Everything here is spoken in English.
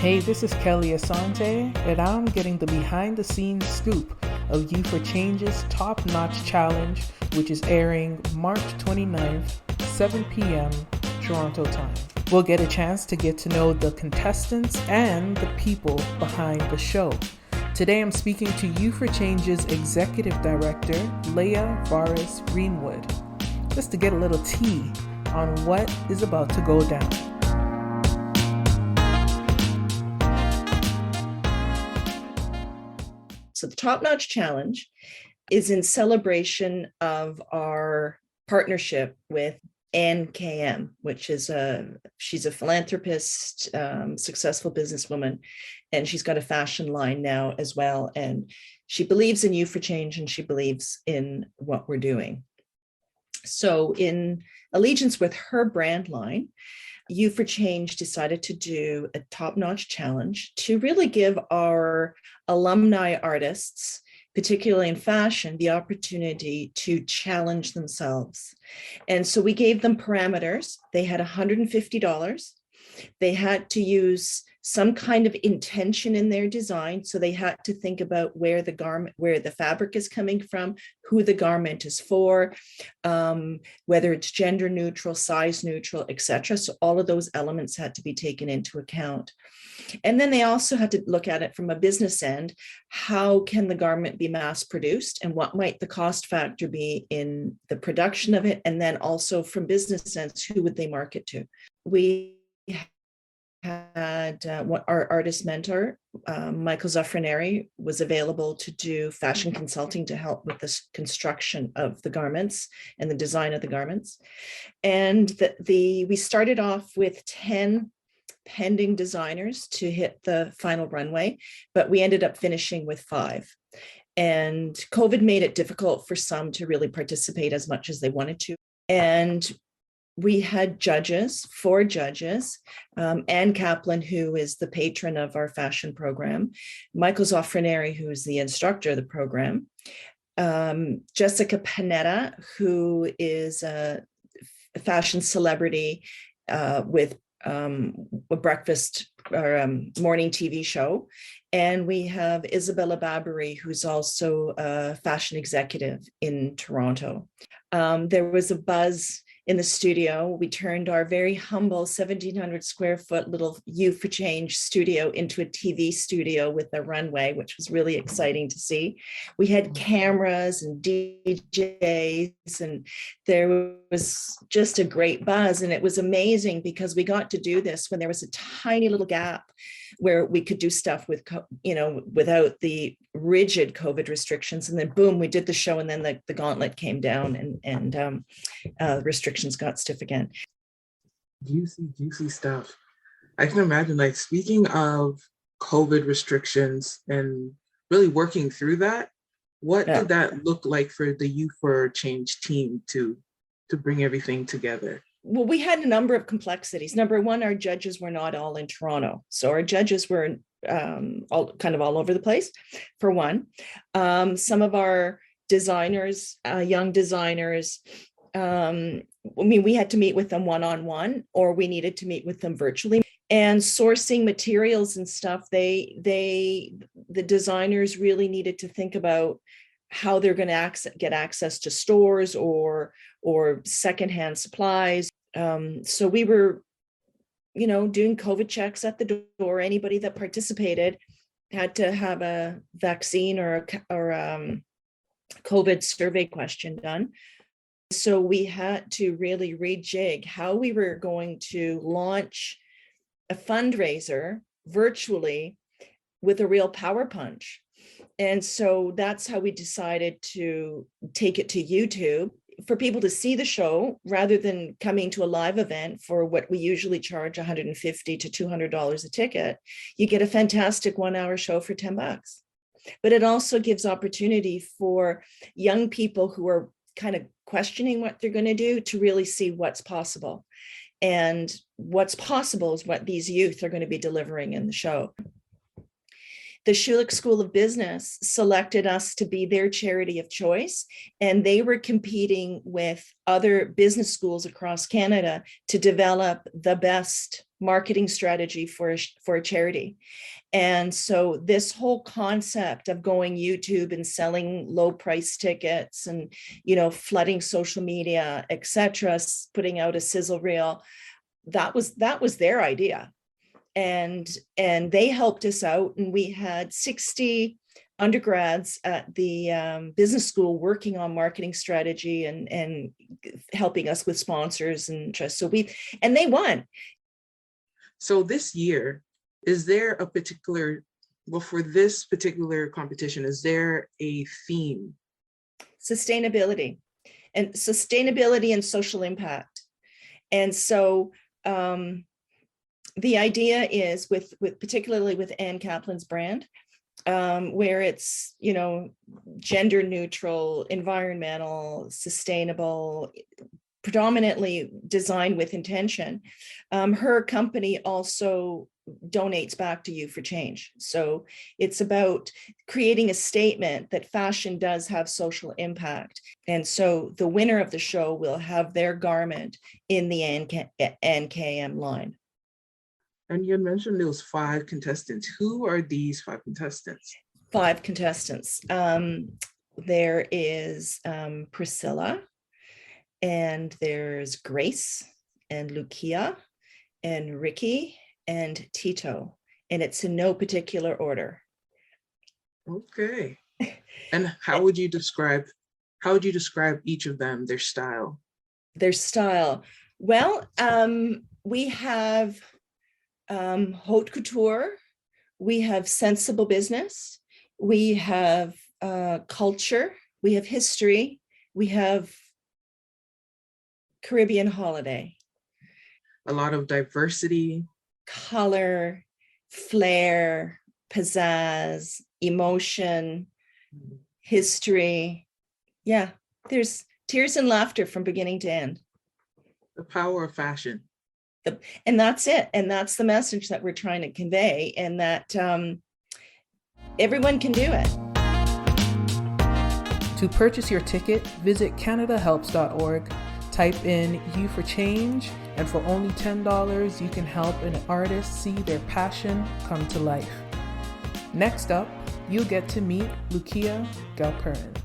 Hey, this is Kellie Asante, and I'm getting the behind-the-scenes scoop of UforChange's Top Notch Challenge, which is airing March 29th, 7 p.m. Toronto time. We'll get a chance to get to know the contestants and the people behind the show. Today I'm speaking to UforChange's Executive Director, Lea Vares Greenwood, just to get a little tea on what is about to go down. So the Top Notch Challenge is in celebration of our partnership with NKM, which is she's a philanthropist, successful businesswoman, and she's got a fashion line now as well. And she believes in UforChange and she believes in what we're doing. So in allegiance with her brand line, UforChange decided to do a top-notch challenge to really give our alumni artists, particularly in fashion, the opportunity to challenge themselves. And so we gave them parameters. They had $150. They had to use some kind of intention in their design. So they had to think about where the fabric is coming from, who the garment is for, whether it's gender neutral, size neutral, etc. So all of those elements had to be taken into account. And then they also had to look at it from a business end. How can the garment be mass produced and what might the cost factor be in the production of it? And then also from business sense, who would they market to? We had our artist mentor, Michael Zuffraneri, was available to do fashion consulting to help with the construction of the garments and the design of the garments. And we started off with 10 pending designers to hit the final runway, but we ended up finishing with 5. And COVID made it difficult for some to really participate as much as they wanted to. And we had 4 judges, Anne Kaplan, who is the patron of our fashion program, Michael Zoffraneri, who is the instructor of the program, Jessica Panetta, who is a fashion celebrity with a breakfast or morning TV show. And we have Isabella Babary, who's also a fashion executive in Toronto. There was a buzz in the studio. We turned our very humble 1,700 square foot little UforChange studio into a TV studio with a runway, which was really exciting to see. We had cameras and DJs, and there was just a great buzz. And it was amazing because we got to do this when there was a tiny little gap where we could do stuff with, without the rigid COVID restrictions. And then boom, we did the show, and then the gauntlet came down and restrictions got stiff again. Juicy stuff. I can imagine, like, speaking of COVID restrictions and really working through that, what did that look like for the UforChange team to bring everything together? Well, we had a number of complexities. Number one, our judges were not all in Toronto. So our judges were all over the place, for one. Some of our designers, young designers, we had to meet with them one-on-one, or we needed to meet with them virtually. And sourcing materials and stuff, the designers really needed to think about how they're going to get access to stores or secondhand supplies. So we were, doing COVID checks at the door. Anybody that participated had to have a vaccine or COVID survey question done. So we had to really rejig how we were going to launch a fundraiser virtually with a real power punch. And so that's how we decided to take it to YouTube for people to see the show rather than coming to a live event for what we usually charge $150 to $200 a ticket. You get a fantastic 1-hour show for $10. But it also gives opportunity for young people who are kind of questioning what they're going to do to really see what's possible. And what's possible is what these youth are going to be delivering in the show. The Schulich School of Business selected us to be their charity of choice, and they were competing with other business schools across Canada to develop the best marketing strategy for a charity. And so this whole concept of going YouTube and selling low price tickets and, flooding social media, etc., putting out a sizzle reel, that was their idea. And they helped us out. And we had 60 undergrads at the business school working on marketing strategy and helping us with sponsors and just and they won. So this year, is there a particular, for this particular competition, is there a theme? Sustainability and social impact. And so the idea is with particularly with Anne Kaplan's brand, where it's, gender neutral, environmental, sustainable, predominantly designed with intention. Her company also donates back to UforChange. So it's about creating a statement that fashion does have social impact. And so the winner of the show will have their garment in the NKM line. And you had mentioned there was 5 contestants. Who are these 5 contestants? 5 contestants. There is Priscilla, and there's Grace, and Lucia, and Ricky, and Tito. And it's in no particular order. Okay. And how would you describe each of them, their style? Their style. Well, we have haute couture, we have sensible business, we have culture, we have history, we have Caribbean holiday. A lot of diversity. Color, flair, pizzazz, emotion, history. Yeah, there's tears and laughter from beginning to end. The power of fashion. And that's it. And that's the message that we're trying to convey, and that everyone can do it. To purchase your ticket, visit CanadaHelps.org, type in UforChange, and for only $10, you can help an artist see their passion come to life. Next up, you'll get to meet Lucia Galperin.